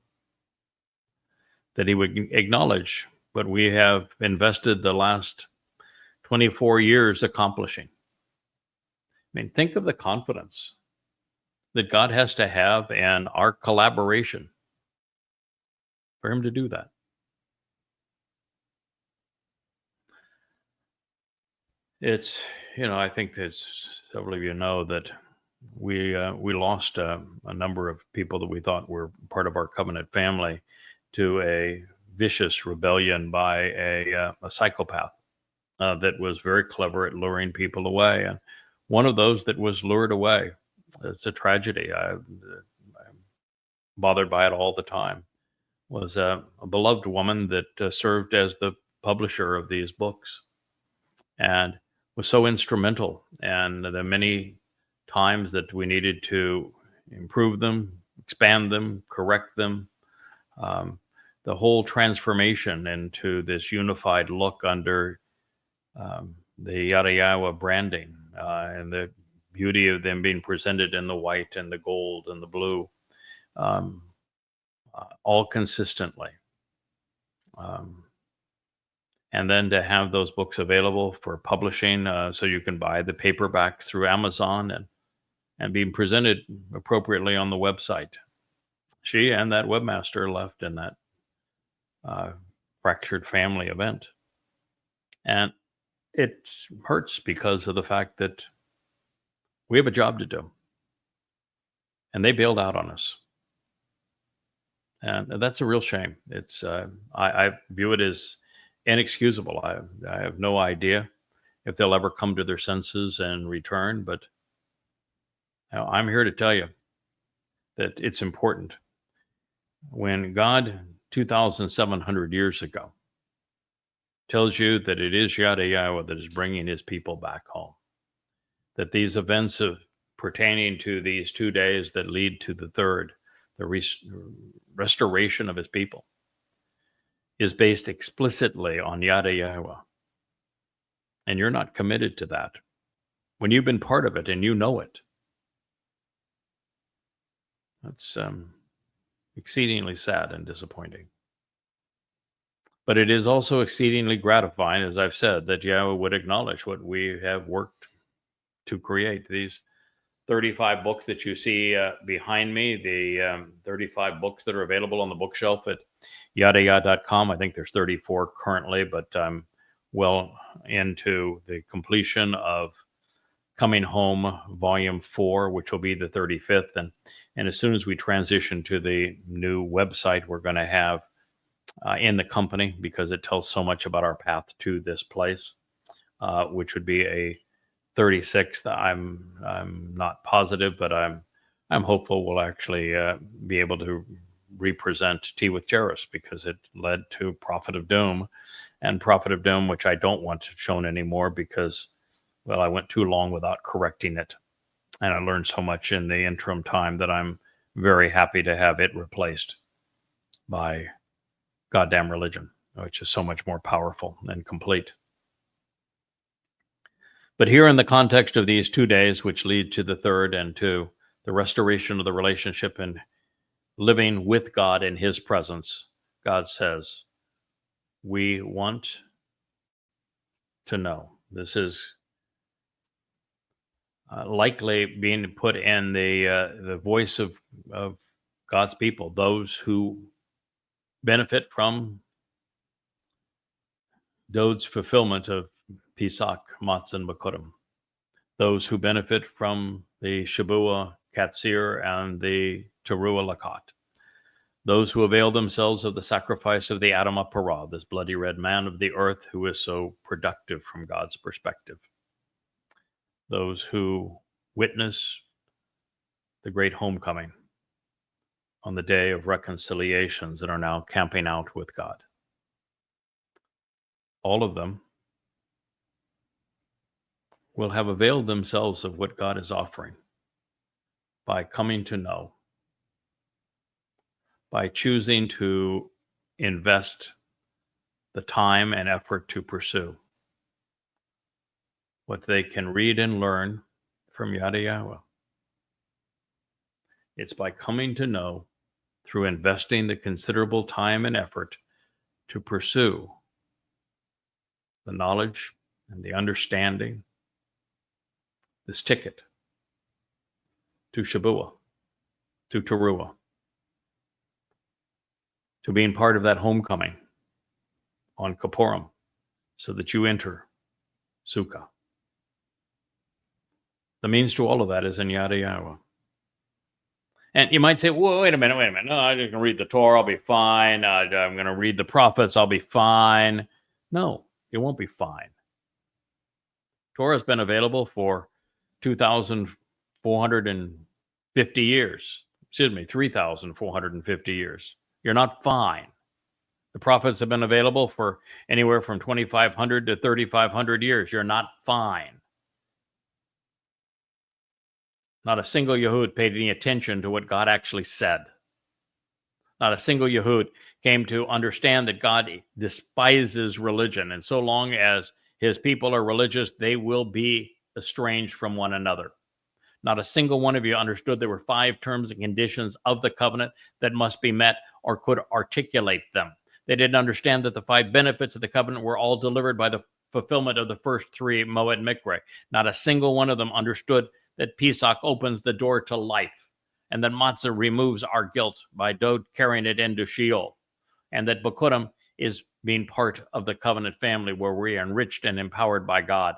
that he would acknowledge what we have invested the last 24 years accomplishing. I mean, think of the confidence that God has to have in our collaboration for him to do that. It's, I think that several of you know that we lost a number of people that we thought were part of our covenant family to a vicious rebellion by a psychopath that was very clever at luring people away. And one of those that was lured away, it's a tragedy. I'm bothered by it all the time. Was a beloved woman that served as the publisher of these books and was so instrumental. And the many times that we needed to improve them, expand them, correct them, um, the whole transformation into this unified look under the Yada Yahowah branding and the beauty of them being presented in the white and the gold and the blue, um, all consistently. Um, and then to have those books available for publishing, so you can buy the paperbacks through Amazon and being presented appropriately on the website. She and that webmaster left in that fractured family event. And it hurts because of the fact that we have a job to do. And they bailed out on us. And that's a real shame. It's I view it as inexcusable. I have no idea if they'll ever come to their senses and return, but I'm here to tell you that it's important. When God, 2,700 years ago, tells you that it is Yada Yahowah that is bringing his people back home, that these events of pertaining to these 2 days that lead to the third, the restoration of his people, is based explicitly on Yada Yahowah. And you're not committed to that. When you've been part of it and you know it, that's exceedingly sad and disappointing. But it is also exceedingly gratifying, as I've said, that Yahowah would acknowledge what we have worked to create. These 35 books that you see behind me, the 35 books that are available on the bookshelf at YAHOWAH.com. I think there's 34 currently, but I'm well into the completion of Coming Home Volume 4, which will be the 35th. And as soon as we transition to the new website we're going to have in the company, because it tells so much about our path to this place, which would be a 36th. I'm not positive, but I'm hopeful we'll actually be able to represent Tea with Jairus, because it led to Prophet of Doom, and Prophet of Doom, which I don't want shown anymore because, well, I went too long without correcting it, and I learned so much in the interim time that I'm very happy to have it replaced by Goddamn Religion, which is so much more powerful and complete. But here, in the context of these 2 days, which lead to the third and to the restoration of the relationship and living with God in his presence, God says, we want to know. This is likely being put in the voice of God's people, those who benefit from Dod's fulfillment of Pesach, Matzah, and Bikurim. Those who benefit from the Shabua, Qatsyr, and the Teruah Lakat. Those who avail themselves of the sacrifice of the Adam Parah, this bloody red man of the earth who is so productive from God's perspective. Those who witness the great homecoming on the day of reconciliations that are now camping out with God. All of them will have availed themselves of what God is offering by coming to know, by choosing to invest the time and effort to pursue what they can read and learn from Yada Yahowah. It's by coming to know through investing the considerable time and effort to pursue the knowledge and the understanding, this ticket to Shabua, to Teruah, to being part of that homecoming on Kippurim, so that you enter Sukkah, The means to all of that is in Yada Yahowah. And you might say, well, wait a minute. No, I'm just going to read the Torah. I'll be fine. I'm going to read the prophets. I'll be fine. No, you won't be fine. Torah has been available for 2,450 years. 3,450 years. You're not fine. The prophets have been available for anywhere from 2,500 to 3,500 years. You're not fine. Not a single Yehud paid any attention to what God actually said. Not a single Yehud came to understand that God despises religion. And so long as his people are religious, they will be estranged from one another. Not a single one of you understood there were 5 terms and conditions of the covenant that must be met or could articulate them. They didn't understand that the 5 benefits of the covenant were all delivered by the fulfillment of the first 3 Moed Mikre. Not a single one of them understood that Pesach opens the door to life, and that matzah removes our guilt by Dod carrying it into Sheol, and that Bikurim is being part of the covenant family where we are enriched and empowered by God,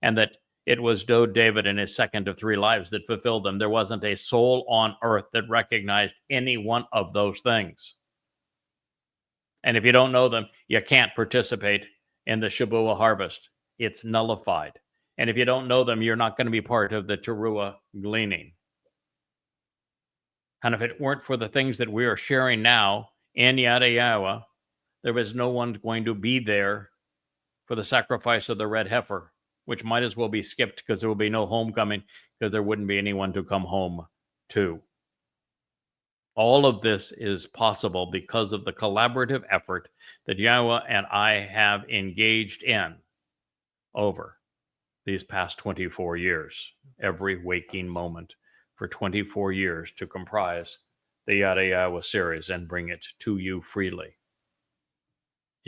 and that it was Dod David in his second of 3 lives that fulfilled them. There wasn't a soul on earth that recognized any one of those things. And if you don't know them, you can't participate in the Shabuah harvest. It's nullified. And if you don't know them, you're not going to be part of the Teruah gleaning. And if it weren't for the things that we are sharing now in Yada Yahowah, there was no one going to be there for the sacrifice of the red heifer, which might as well be skipped because there will be no homecoming, because there wouldn't be anyone to come home to. All of this is possible because of the collaborative effort that Yahowah and I have engaged in over these past 24 years, every waking moment for 24 years to comprise the Yada Yahowah series and bring it to you freely.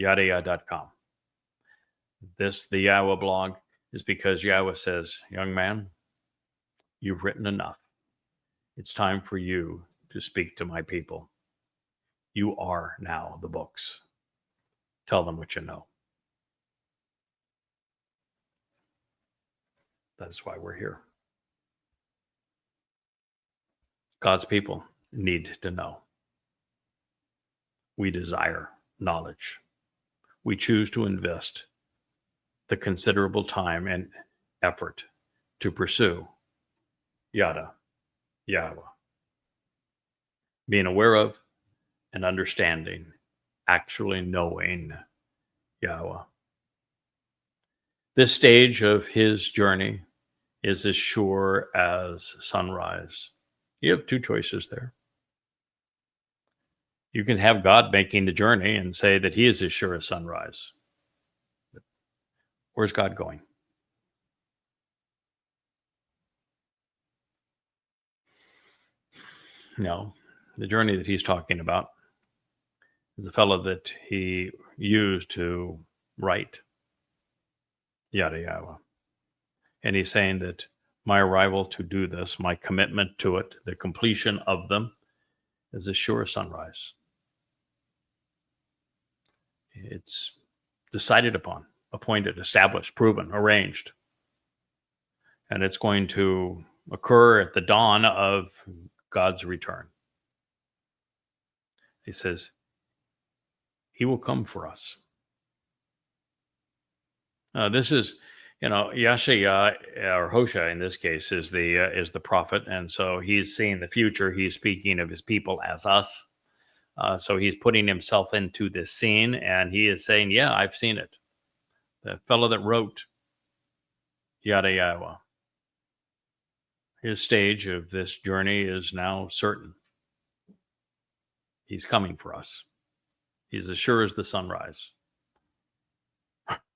YadaYah.com. This, the Yahowah blog, is because Yahowah says, young man, you've written enough. It's time for you to speak to my people. You are now the books. Tell them what you know. That is why we're here. God's people need to know. We desire knowledge. We choose to invest the considerable time and effort to pursue Yada Yahowah. Being aware of and understanding, actually knowing Yahowah. This stage of his journey is as sure as sunrise. You have 2 choices there. You can have God making the journey and say that he is as sure as sunrise. Where's God going? No, the journey that he's talking about is the fellow that he used to write Yada Yahowah. And he's saying that my arrival to do this, my commitment to it, the completion of them, is as sure as sunrise. It's decided upon, appointed, established, proven, arranged. And it's going to occur at the dawn of God's return. He says, he will come for us. This is, Yashaya, or Hosea in this case, is the prophet, and so he's seeing the future. He's speaking of his people as us. So he's putting himself into this scene, and he is saying, yeah, I've seen it. The fellow that wrote Yada Yahowah, his stage of this journey is now certain. He's coming for us. He's as sure as the sunrise.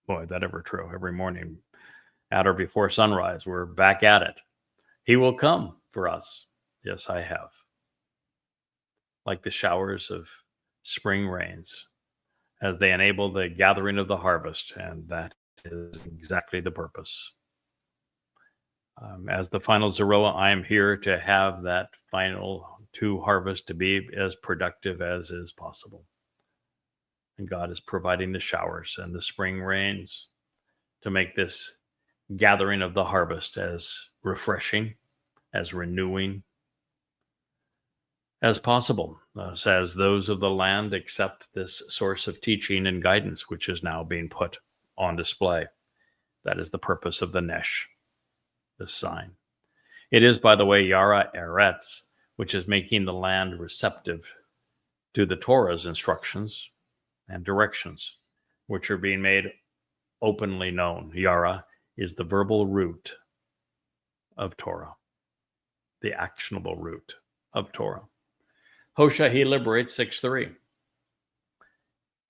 Boy, that ever true. Every morning, at or before sunrise, we're back at it. He will come for us. Yes, I have. Like the showers of spring rains, as they enable the gathering of the harvest, and that is exactly the purpose. As the final Zeroah, I am here to have that final 2 harvest to be as productive as is possible. And God is providing the showers and the spring rains to make this gathering of the harvest as refreshing, as renewing as possible, as those of the land accept this source of teaching and guidance, which is now being put on display. That is the purpose of the Nesh, this sign. It is, by the way, Yara Eretz, which is making the land receptive to the Torah's instructions and directions, which are being made openly known. Yara is the verbal root of Torah, the actionable root of Torah. Hosea, he liberates 6:3.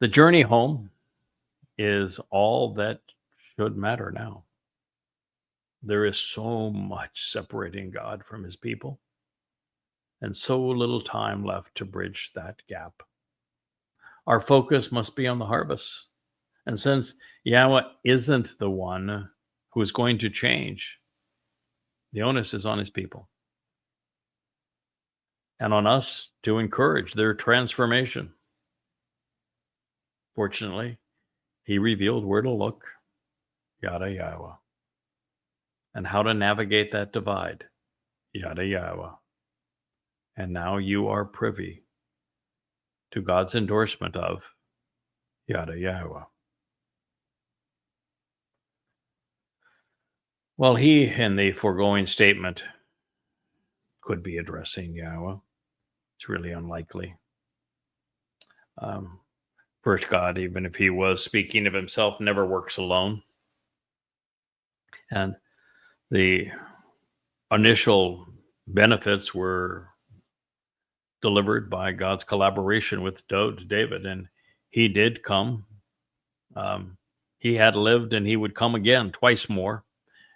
The journey home is all that should matter now. There is so much separating God from his people, and so little time left to bridge that gap. Our focus must be on the harvest. And since Yahweh isn't the one who is going to change, the onus is on his people and on us to encourage their transformation. Fortunately, he revealed where to look, Yada Yahowah, and how to navigate that divide, Yada Yahowah. And now you are privy to God's endorsement of Yada Yahowah. Well, he in the foregoing statement could be addressing Yahweh. It's really unlikely. First, God, even if he was speaking of himself, never works alone. And the initial benefits were delivered by God's collaboration with David, and he did come. He had lived, and he would come again twice more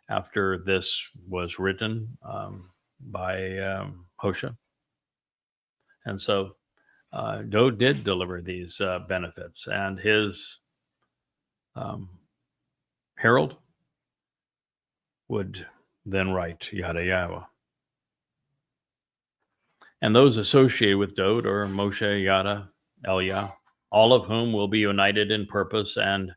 after this was written by Hosea. And so Dode did deliver these benefits, and his herald would then write Yada Yahowah. And those associated with Dode are Moshe, Yada, Elia, all of whom will be united in purpose and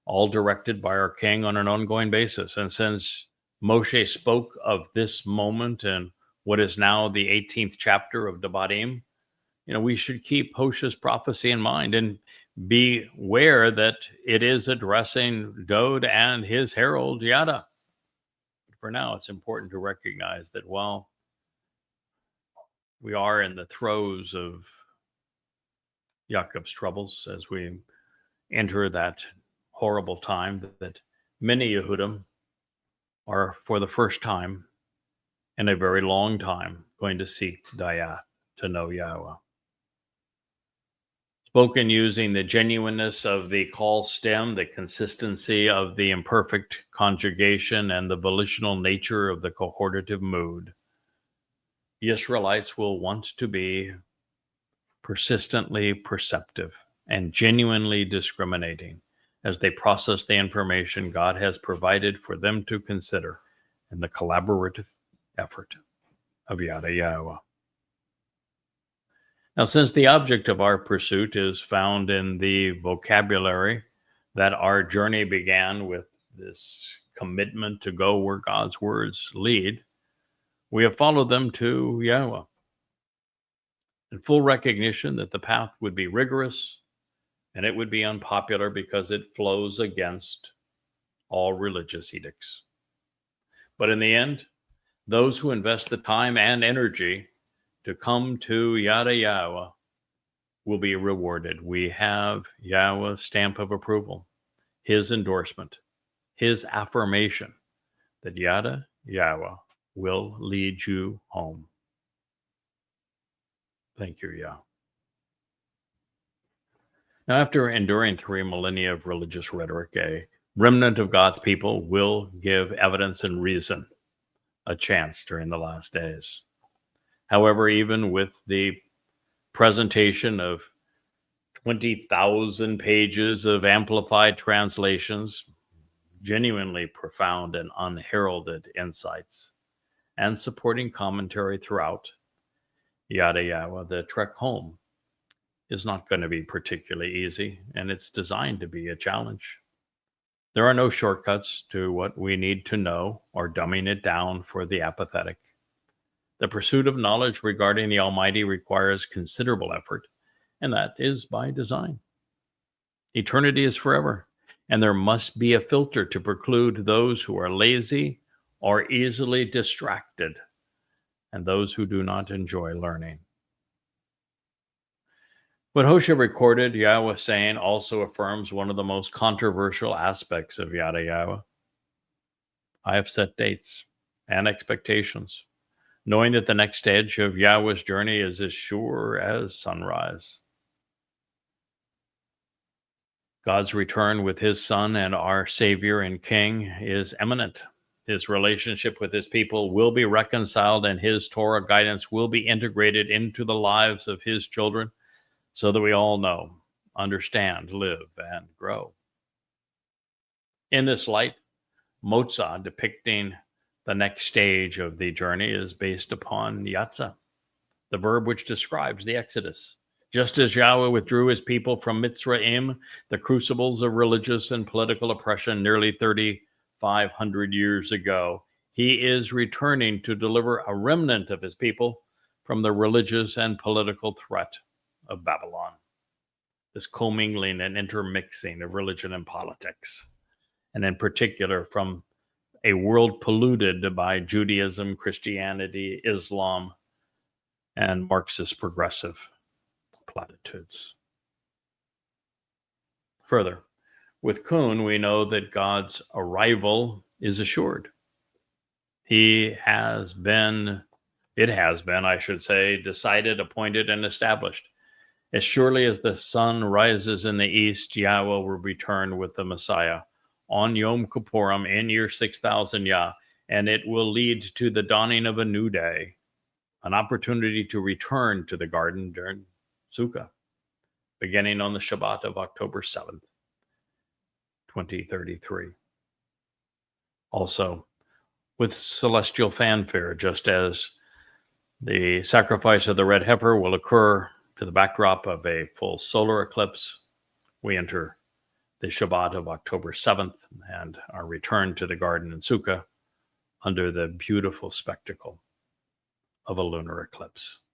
all directed by our King on an ongoing basis. And since Moshe spoke of this moment and what is now the 18th chapter of Devarim, we should keep Hoshea's prophecy in mind and be aware that it is addressing Dode and his herald, Yada. For now, it's important to recognize that while we are in the throes of Yaakov's troubles, as we enter that horrible time, that many Yehudim are for the first time in a very long time going to seek Dayat, to know Yahweh. Spoken using the genuineness of the call stem, the consistency of the imperfect conjugation, and the volitional nature of the cohortative mood, the Israelites will want to be persistently perceptive and genuinely discriminating as they process the information God has provided for them to consider in the collaborative effort of Yada Yahowah. Now, since the object of our pursuit is found in the vocabulary that our journey began with this commitment to go where God's words lead, we have followed them to Yahweh in full recognition that the path would be rigorous and it would be unpopular because it flows against all religious edicts. But in the end, those who invest the time and energy to come to Yada Yahowah will be rewarded. We have Yahweh's stamp of approval, his endorsement, his affirmation that Yada Yahowah will lead you home. Thank you, Yah. Now, after enduring 3 millennia of religious rhetoric, a remnant of God's people will give evidence and reason a chance during the last days. However, even with the presentation of 20,000 pages of amplified translations, genuinely profound and unheralded insights, and supporting commentary throughout, Yada Yahowah, the trek home is not going to be particularly easy, and it's designed to be a challenge. There are no shortcuts to what we need to know or dumbing it down for the apathetic. The pursuit of knowledge regarding the Almighty requires considerable effort, and that is by design. Eternity is forever, and there must be a filter to preclude those who are lazy or easily distracted, and those who do not enjoy learning. What Hosea recorded, Yahweh saying, also affirms one of the most controversial aspects of Yada Yahowah. I have set dates and expectations, knowing that the next edge of Yahweh's journey is as sure as sunrise. God's return with his Son and our Savior and King is imminent. His relationship with his people will be reconciled, and his Torah guidance will be integrated into the lives of his children, so that we all know, understand, live, and grow. In this light, Mozah, depicting the next stage of the journey, is based upon Yatsa, the verb which describes the Exodus. Just as Yahweh withdrew his people from Mitzrayim, the crucibles of religious and political oppression nearly 3,500 years ago, he is returning to deliver a remnant of his people from the religious and political threat of Babylon. This commingling and intermixing of religion and politics, and in particular from a world polluted by Judaism, Christianity, Islam, and Marxist progressive platitudes. Further, with Kun, we know that God's arrival is assured. It has been, I should say, decided, appointed, and established. As surely as the sun rises in the east, Yahweh will return with the Messiah on Yom Kippurim in year 6000 Yah, and it will lead to the dawning of a new day, an opportunity to return to the garden during Sukkah, beginning on the Shabat of October 7th, 2033. Also, with celestial fanfare, just as the sacrifice of the red heifer will occur to the backdrop of a full solar eclipse, we enter the Shabbat of October 7th and our return to the garden in Sukkah under the beautiful spectacle of a lunar eclipse.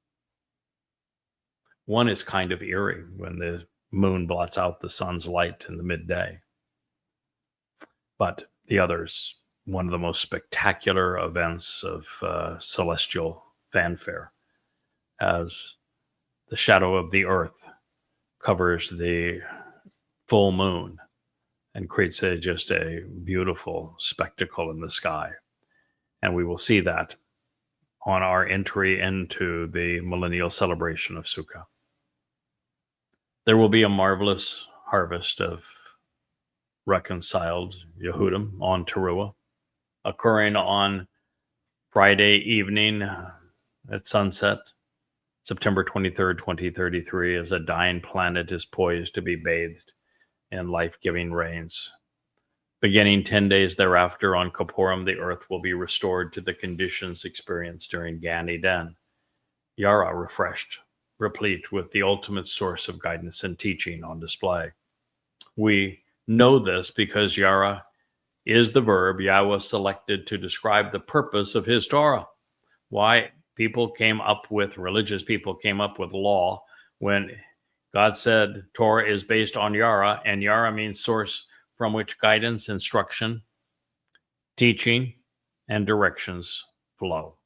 One is kind of eerie when the moon blots out the sun's light in the midday. But the other's one of the most spectacular events of celestial fanfare, as the shadow of the earth covers the full moon and creates just a beautiful spectacle in the sky. And we will see that on our entry into the millennial celebration of Sukkah. There will be a marvelous harvest of reconciled Yehudim on Towrah, occurring on Friday evening at sunset, September 23rd, 2033, as a dying planet is poised to be bathed in life-giving rains. Beginning 10 days thereafter, on Kippurim, the earth will be restored to the conditions experienced during Gan Eden. Yara refreshed, replete with the ultimate source of guidance and teaching on display. We know this because Yara is the verb Yahweh selected to describe the purpose of his Torah. Why religious people came up with law when God said Torah is based on Yara, and Yara means source from which guidance, instruction, teaching, and directions flow.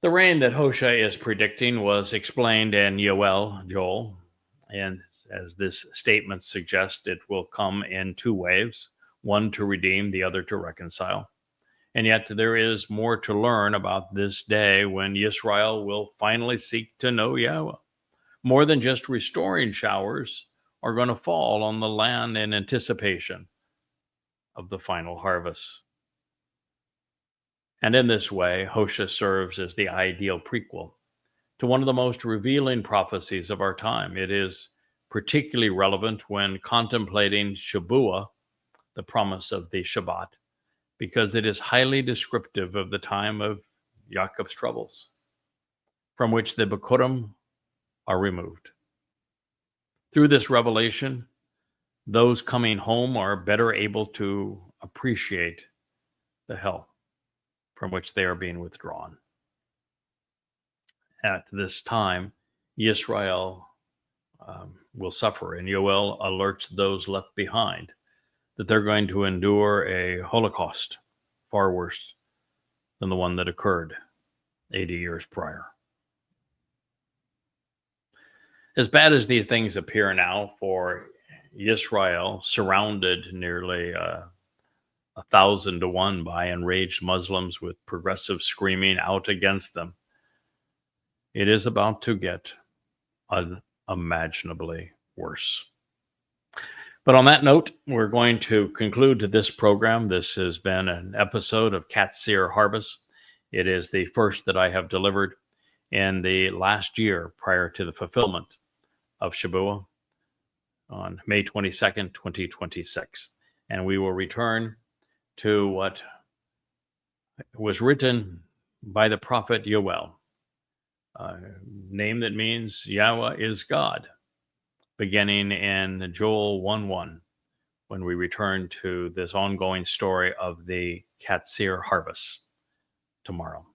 The rain that Hosea is predicting was explained in Joel, and as this statement suggests, it will come in two waves, one to redeem, the other to reconcile. And yet there is more to learn about this day when Israel will finally seek to know Yahweh. More than just restoring showers are going to fall on the land in anticipation of the final harvest. And in this way, Hosea serves as the ideal prequel to one of the most revealing prophecies of our time. It is particularly relevant when contemplating Shabuah, the promise of the Shabbat, because it is highly descriptive of the time of Yaakov's troubles, from which the Bikurim are removed. Through this revelation, those coming home are better able to appreciate the hell from which they are being withdrawn. At this time, Israel will suffer, and Yoel alerts those left behind that they're going to endure a Holocaust far worse than the one that occurred 80 years prior. As bad as these things appear now for Israel, surrounded nearly 1,000 to 1 by enraged Muslims with progressive screaming out against them, it is about to get unimaginably worse. But on that note, we're going to conclude this program. This has been an episode of Qatsyr Harvest. It is the first that I have delivered in the last year prior to the fulfillment of Shabuah on May 22nd, 2026. And we will return to what was written by the prophet Yoel, a name that means Yahweh is God, beginning in Joel 1:1, when we return to this ongoing story of the Qatsyr harvest tomorrow.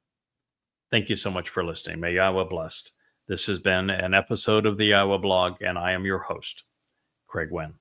Thank you so much for listening. May Yahweh bless. This has been an episode of the YAHOWAH blog, and I am your host, Craig Winn.